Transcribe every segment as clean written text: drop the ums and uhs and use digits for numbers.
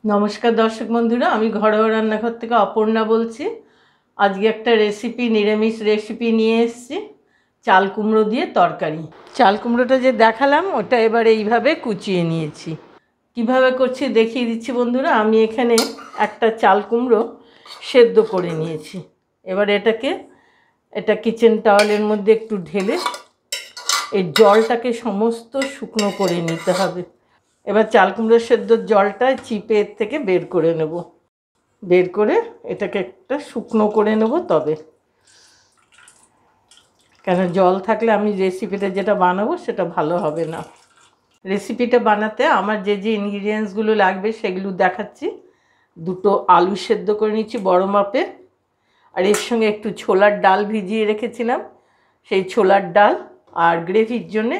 নমস্কার দর্শক বন্ধুরা, আমি ঘরোয়া রান্নাঘর থেকে অপর্ণা বলছি। আজকে একটা রেসিপি, নিরামিষ রেসিপি নিয়ে এসেছি, চাল কুমড়ো দিয়ে তরকারি। চাল কুমড়োটা যে দেখালাম ওটা এবার এইভাবে কুচিয়ে নিয়েছি। কিভাবে করছি দেখিয়ে দিচ্ছি বন্ধুরা। আমি এখানে একটা চাল কুমড়ো সেদ্ধ করে নিয়েছি। এবার এটা কিচেন টাওয়ালের মধ্যে একটু ঢেলে এই জলটাকে সমস্ত শুকনো করে নিতে হবে। এবার চাল কুমড়ো সেদ্ধর জলটা চিপের থেকে বের করে নেব। বের করে এটাকে একটা শুকনো করে নেব। তবে কেন জল থাকলে আমি রেসিপিটা যেটা বানাবো সেটা ভালো হবে না। রেসিপিটা বানাতে আমার যে যে ইনগ্রিডিয়েন্টসগুলো লাগবে সেগুলো দেখাচ্ছি। দুটো আলু সেদ্ধ করে নিচ্ছি বড় মাপে, আর এর সঙ্গে একটু ছোলার ডাল ভিজিয়ে রেখেছিলাম, সেই ছোলার ডাল, আর গ্রেভির জন্যে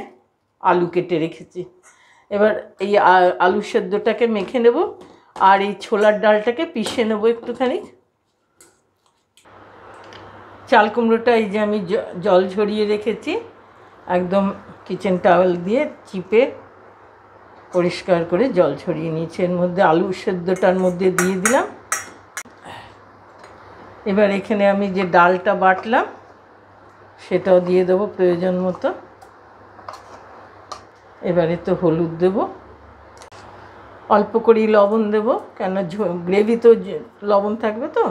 আলু কেটে রেখেছি। এবার এই আলু সেদ্ধটাকে মেখে নেব, আর এই ছোলার ডালটাকে পিষে নেব একটুখানি। চাল কুমড়োটা এই যে আমি জল ঝরিয়ে রেখেছি, একদম কিচেন টাওয়েল দিয়ে চিপে পরিষ্কার করে জল ঝরিয়ে নিয়েছি। এর মধ্যে আলু সেদ্ধটার মধ্যে দিয়ে দিলাম। এবার এখানে আমি যে ডালটা বাটলাম সেটাও দিয়ে দেবো প্রয়োজন মতো। এবারে তো হলুদ দেব, অল্প করেই লবণ দেব, কেন গ্রেভি তো লবণ থাকবে, তো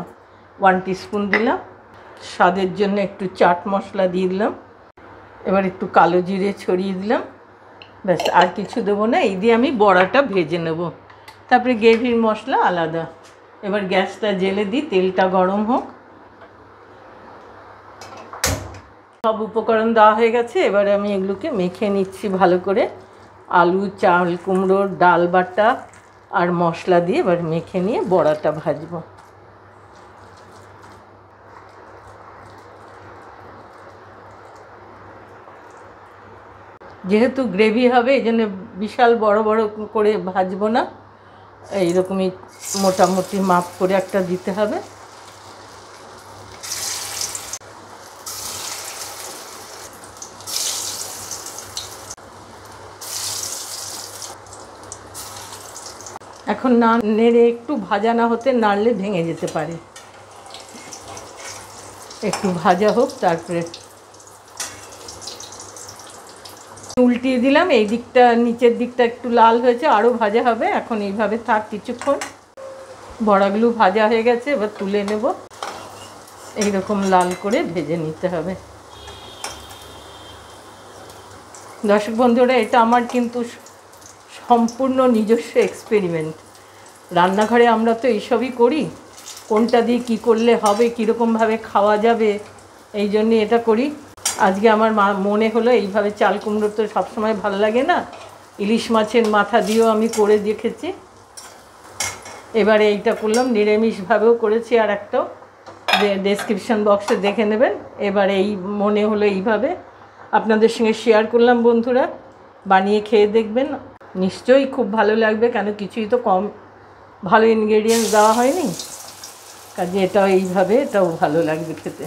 1 টিস্পুন দিলাম। স্বাদের জন্য একটু চাট মশলা দিয়ে দিলাম। এবার একটু কালো জিরে ছড়িয়ে দিলাম। ব্যাস, আর কিছু দেবো না। এই দিয়ে আমি বড়াটা ভেজে নেব, তারপরে গ্রেভির মশলা আলাদা। এবার গ্যাসটা জেলে দিই, তেলটা গরম হোক। সব উপকরণ দেওয়া হয়ে গেছে, এবারে আমি এগুলোকে মেখে নিচ্ছি ভালো করে। আলু, চাল কুমড়োর ডাল বাটা আর মশলা দিয়ে এবার মেখে নিয়ে বড়াটা ভাজবো। যেহেতু গ্রেভি হবে এই জন্য বিশাল বড় বড় করে ভাজবো না, এইরকমই মোটামুটি মাপ করে একটা দিতে হবে। এখন না নেড়ে একটু ভাজা না হতে নাড়লে ভেঙে যেতে পারে। একটু ভাজা হোক, তারপরে উল্টিয়ে দিলাম। এই দিকটা, নিচের দিকটা একটু লাল হয়েছে, আরও ভাজা হবে। এখন এইভাবে থাক কিছুক্ষণ। বড়াগুলো ভাজা হয়ে গেছে, এবার তুলে নেব। এইরকম লাল করে ভেজে নিতে হবে। দর্শক বন্ধুরা, এটা আমার কিন্তু সম্পূর্ণ নিজস্ব এক্সপেরিমেন্ট। রান্নাঘরে আমরা তো এইসবই করি, কোনটা দিয়ে কী করলে হবে, কীরকমভাবে খাওয়া যাবে, এই জন্যে এটা করি। আজকে আমার মনে হলো এইভাবে, চাল কুমড়ো তো সবসময় ভালো লাগে না, ইলিশ মাছের মাথা দিয়েও আমি করে দেখেছি। এবারে এইটা করলাম, নিরামিষভাবেও করেছি আর একটাও, ডেসক্রিপশন বক্সে দেখে নেবেন। এবারে এই মনে হলো এইভাবে আপনাদের সঙ্গে শেয়ার করলাম। বন্ধুরা, বানিয়ে খেয়ে দেখবেন, নিশ্চয়ই খুব ভালো লাগবে, কেন কিছুই তো কম ভালো ইনগ্রেডিয়েন্টস দেওয়া হয়নি, কাজে এটাও এইভাবে, এটাও ভালো লাগবে খেতে।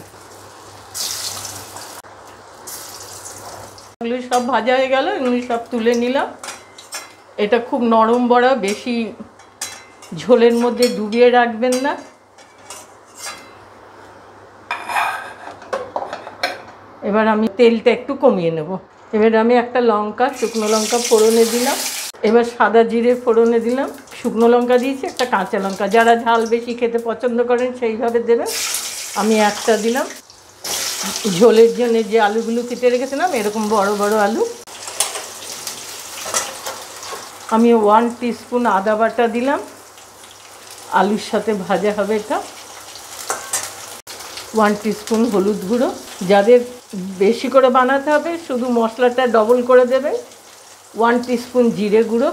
এগুলো সব ভাজা হয়ে গেল, এগুলো সব তুলে নিলাম। এটা খুব নরম বড়া, বেশি ঝোলের মধ্যে ডুবিয়ে রাখবেন না। এবার আমি তেলটা একটু কমিয়ে নেব। এবার আমি একটা লঙ্কা, শুকনো লঙ্কা ফোড়নে দিলাম। এবার সাদা জিরে ফোড়নে দিলাম। শুকনো লঙ্কা দিয়েছি, একটা কাঁচা লঙ্কা, যারা ঝাল বেশি খেতে পছন্দ করেন সেইভাবে দেবেন। আমি একটা দিলাম। ঝোলের জন্য যে আলুগুলো কেটে রেখেছিলাম, এরকম বড় বড় আলু। আমি 1 টিস্পুন আদা বাটা দিলাম, আলুর সাথে ভাজা হবে এটা। 1 টিস্পুন হলুদ গুঁড়ো, যাদের বেশি করে বানাতে হবে শুধু মশলাটা ডবল করে দেবেন। 1 টিস্পুন জিরে গুঁড়ো।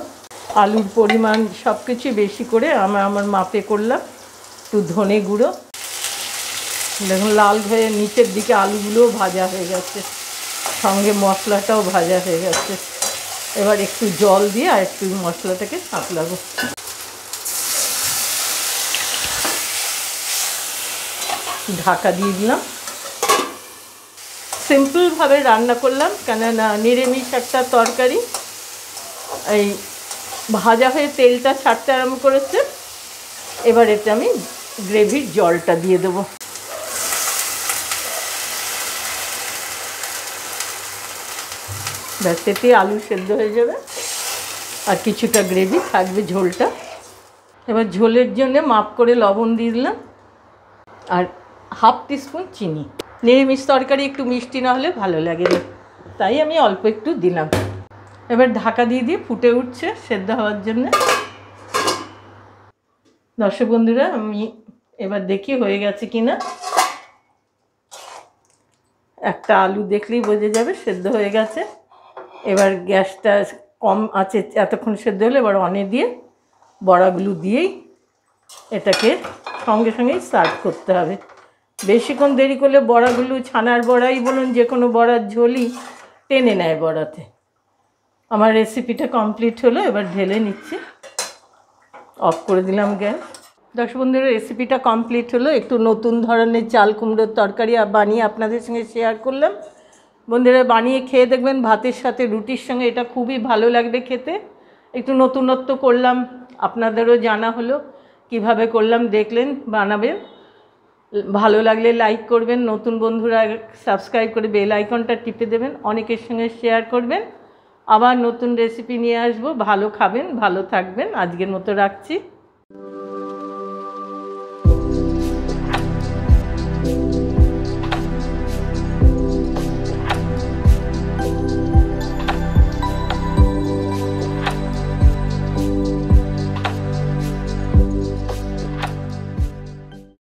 আলুর পরিমাণ সব কিছুই বেশি করে আমার মাপে করলাম। একটু ধনে গুঁড়ো। দেখুন লাল হয়ে নিচের দিকে আলুগুলোও ভাজা হয়ে গেছে, সঙ্গে মশলাটাও ভাজা হয়ে গেছে। এবার একটু জল দিয়ে আর একটু মশলাটাকে সাঁতলাবো। ঢাকা দিয়ে দিলাম। সিম্পলভাবে রান্না করলাম, কেননা নিরামিষ একটা তরকারি। এই ভাজা হয়ে তেলটা ছাড়তে আরম্ভ করেছে। এবার এতে আমি গ্রেভির জলটা দিয়ে দেবো। ব্যাস, এতে আলু সেদ্ধ হয়ে যাবে আর কিছুটা গ্রেভি থাকবে, ঝোলটা। এবার ঝোলের জন্য মাপ করে লবণ দিয়ে দিলাম আর হাফ টিস্পুন চিনি। নিরামিষ তরকারি একটু মিষ্টি না হলে ভালো লাগে না, তাই আমি অল্প একটু দিলাম। এবার ঢাকা দিয়ে দিয়ে ফুটে উঠছে সেদ্ধ হওয়ার জন্য। দর্শক বন্ধুরা, আমি এবার দেখি হয়ে গেছে কিনা। একটা আলু দেখলেই বোঝা যাবে সেদ্ধ হয়ে গেছে। এবার গ্যাসটা কম আছে, এতক্ষণ সেদ্ধ হলে এবার অনে দিয়ে বড়াগুলো দিয়েই এটাকে সঙ্গে সঙ্গেই সার্ভ করতে হবে। বেশিক্ষণ দেরি করলে বড়াগুলো, ছানার বড়াই বলুন, যে কোনো বড়ার ঝোলই টেনে নেয় বড়াতে। আমার রেসিপিটা কমপ্লিট হলো, এবার ঢেলে নিচ্ছি। অফ করে দিলাম গ্যাস। দর্শক বন্ধুরা, রেসিপিটা কমপ্লিট হলো। একটু নতুন ধরনের চাল কুমড়োর তরকারি বানিয়ে আপনাদের সঙ্গে শেয়ার করলাম। বন্ধুরা, বানিয়ে খেয়ে দেখবেন, ভাতের সাথে রুটির সঙ্গে এটা খুবই ভালো লাগবে খেতে। একটু নতুনত্ব করলাম, আপনাদেরও জানা হলো কিভাবে করলাম, দেখলেন, বানাবেন। ভালো লাগলে লাইক করবেন, নতুন বন্ধুরা সাবস্ক্রাইব করে বেল আইকনটা টিপে দেবেন, অনেকের সঙ্গে শেয়ার করবেন। আবার নতুন রেসিপি নিয়ে আসবো। ভালো খাবেন, ভালো থাকবেন। আজকের মতো রাখছি।